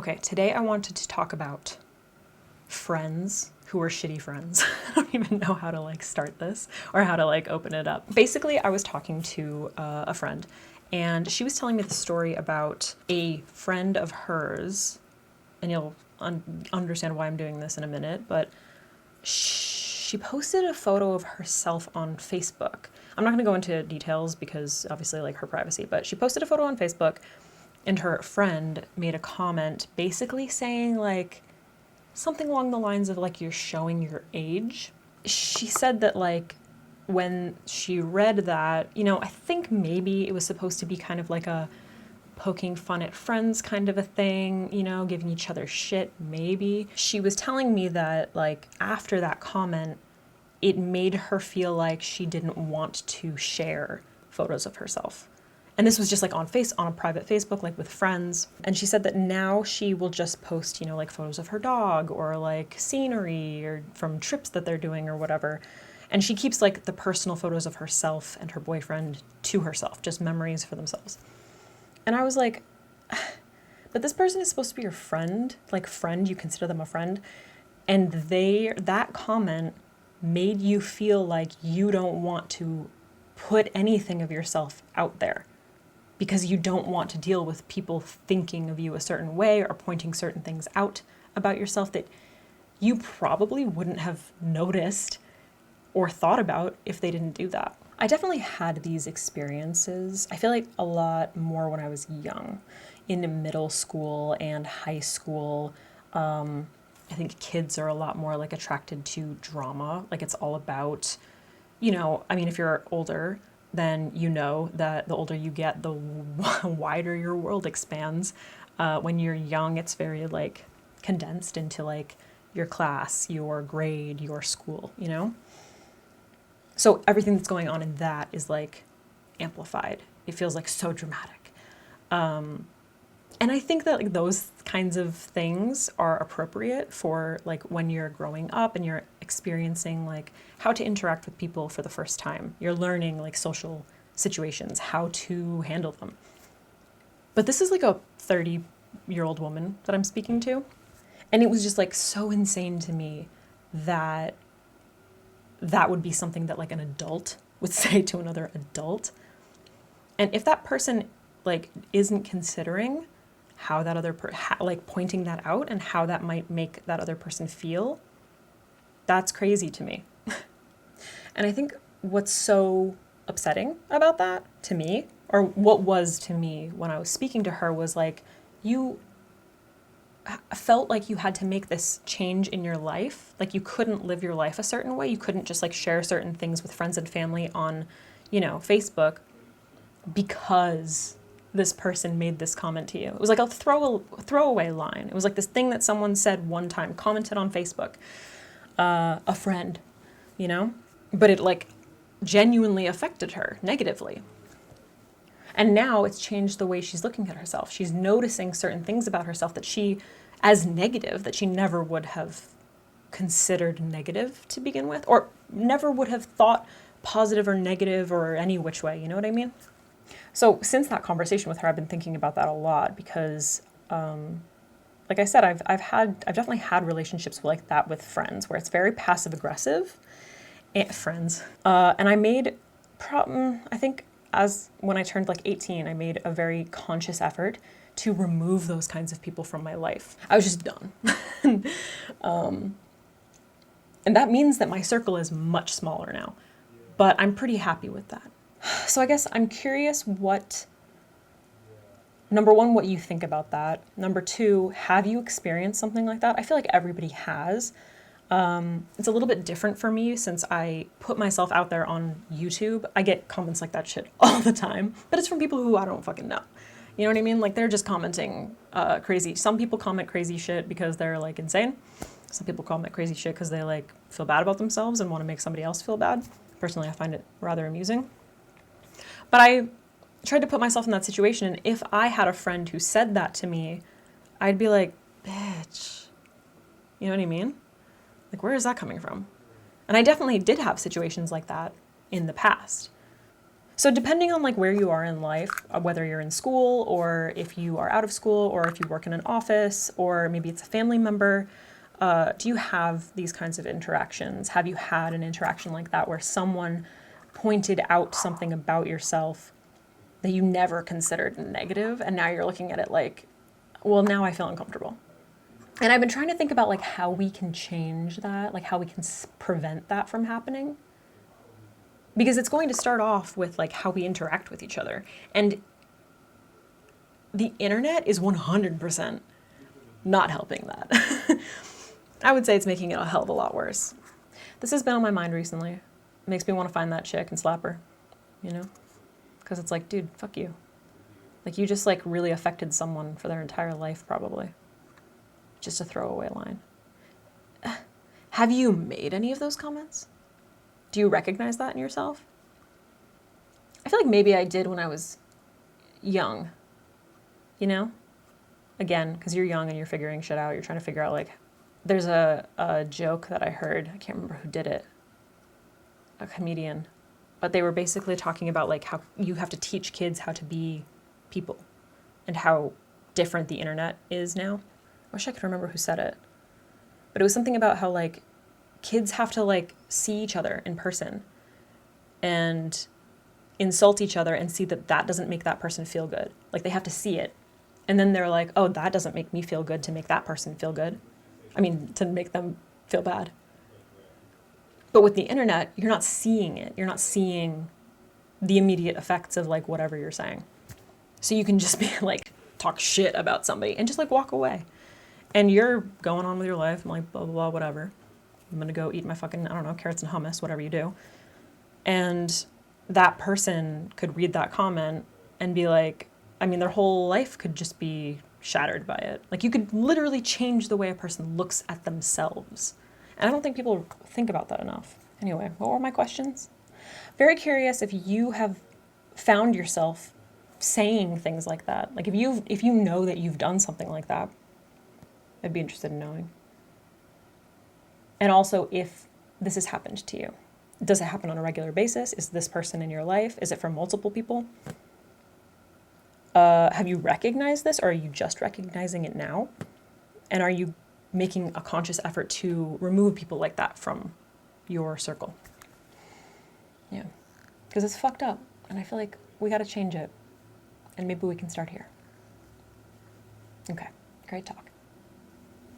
Okay, today I wanted to talk about friends who are shitty friends. I don't even know how to start this or how to open it up. Basically, I was talking to a friend and she was telling me the story about a friend of hers, and you'll understand why I'm doing this in a minute, but she posted a photo of herself on Facebook. I'm not going to go into details because obviously her privacy, but she posted a photo on Facebook and her friend made a comment basically saying something along the lines of you're showing your age. She said that when she read that, I think maybe it was supposed to be kind of a poking fun at friends kind of a thing, giving each other shit, maybe. She was telling me that after that comment, it made her feel like she didn't want to share photos of herself. And this was just on a private Facebook, with friends. And she said that now she will just post, photos of her dog or scenery or from trips that they're doing or whatever. And she keeps the personal photos of herself and her boyfriend to herself, just memories for themselves. And I was like, but this person is supposed to be your friend, friend, you consider them a friend. And that comment made you feel like you don't want to put anything of yourself out there, because you don't want to deal with people thinking of you a certain way or pointing certain things out about yourself that you probably wouldn't have noticed or thought about if they didn't do that. I definitely had these experiences. I feel a lot more when I was young, in middle school and high school. I think kids are a lot more attracted to drama. It's all about, if you're older, then that the older you get, the wider your world expands. When you're young, it's very condensed into your class, your grade, your school, So everything that's going on in that is amplified. It feels so dramatic. And I think that those kinds of things are appropriate for when you're growing up and you're experiencing how to interact with people for the first time. You're learning social situations, how to handle them. But this is a 30-year-old woman that I'm speaking to. And it was just so insane to me that that would be something that an adult would say to another adult. And if that person isn't considering how that other pointing that out and how that might make that other person feel, that's crazy to me. And I think what's so upsetting about that to me, or what was to me when I was speaking to her, was you felt you had to make this change in your life. You couldn't live your life a certain way. You couldn't just share certain things with friends and family on, Facebook, because this person made this comment to you. It was a throwaway line. It was this thing that someone said one time, commented on Facebook, a friend, but it genuinely affected her negatively. And now it's changed the way she's looking at herself. She's noticing certain things about herself that as negative, that she never would have considered negative to begin with, or never would have thought positive or negative or any which way, you know what I mean? So since that conversation with her, I've been thinking about that a lot because, like I said, I've definitely had relationships like that with friends where it's very passive aggressive. Friends. And I made, I think when I turned 18, I made a very conscious effort to remove those kinds of people from my life. I was just done. And that means that my circle is much smaller now, but I'm pretty happy with that. So I guess I'm curious number one, what you think about that. Number two, have you experienced something like that? I feel everybody has. It's a little bit different for me since I put myself out there on YouTube. I get comments like that shit all the time, but it's from people who I don't fucking know. You know what I mean? They're just commenting crazy. Some people comment crazy shit because they're insane. Some people comment crazy shit because they feel bad about themselves and want to make somebody else feel bad. Personally, I find it rather amusing. But I tried to put myself in that situation, and if I had a friend who said that to me, I'd be like, bitch. You know what I mean? Where is that coming from? And I definitely did have situations like that in the past. So depending on like where you are in life, whether you're in school or if you are out of school or if you work in an office or maybe it's a family member, do you have these kinds of interactions? Have you had an interaction like that where someone pointed out something about yourself that you never considered negative, and now you're looking at it like, well, now I feel uncomfortable? And I've been trying to think about like how we can change that, like how we can prevent that from happening. Because it's going to start off with like how we interact with each other. And the internet is 100% not helping that. I would say it's making it a hell of a lot worse. This has been on my mind recently. It makes me want to find that chick and slap her, you know? Because it's like, dude, fuck you. Like, you just like really affected someone for their entire life, probably. Just a throwaway line. Have you made any of those comments? Do you recognize that in yourself? I feel like maybe I did when I was young, you know? Again, because you're young and you're figuring shit out. You're trying to figure out, like, there's a joke that I heard. I can't remember who did it. A comedian. But they were basically talking about, like, how you have to teach kids how to be people and how different the internet is now. I wish I could remember who said it. But it was something about how, like, kids have to, like, see each other in person and insult each other and see that that doesn't make that person feel good. Like, they have to see it. And then they're like, oh, that doesn't make me feel good to make that person feel good. I mean, to make them feel bad. But with the internet, you're not seeing it. You're not seeing the immediate effects of, like, whatever you're saying. So you can just be, like, talk shit about somebody and just, like, walk away. And you're going on with your life and, like, blah, blah, blah, whatever. I'm going to go eat my fucking, I don't know, carrots and hummus, whatever you do. And that person could read that comment and be like, I mean, their whole life could just be shattered by it. Like, you could literally change the way a person looks at themselves. And I don't think people think about that enough. Anyway, what were my questions? Very curious if you have found yourself saying things like that. Like, if you know that you've done something like that, I'd be interested in knowing. And also, if this has happened to you. Does it happen on a regular basis? Is this person in your life? Is it from multiple people? Have you recognized this, or are you just recognizing it now? And are you making a conscious effort to remove people like that from your circle? Yeah. Because it's fucked up, and I feel like we got to change it. And maybe we can start here. Okay, great talk.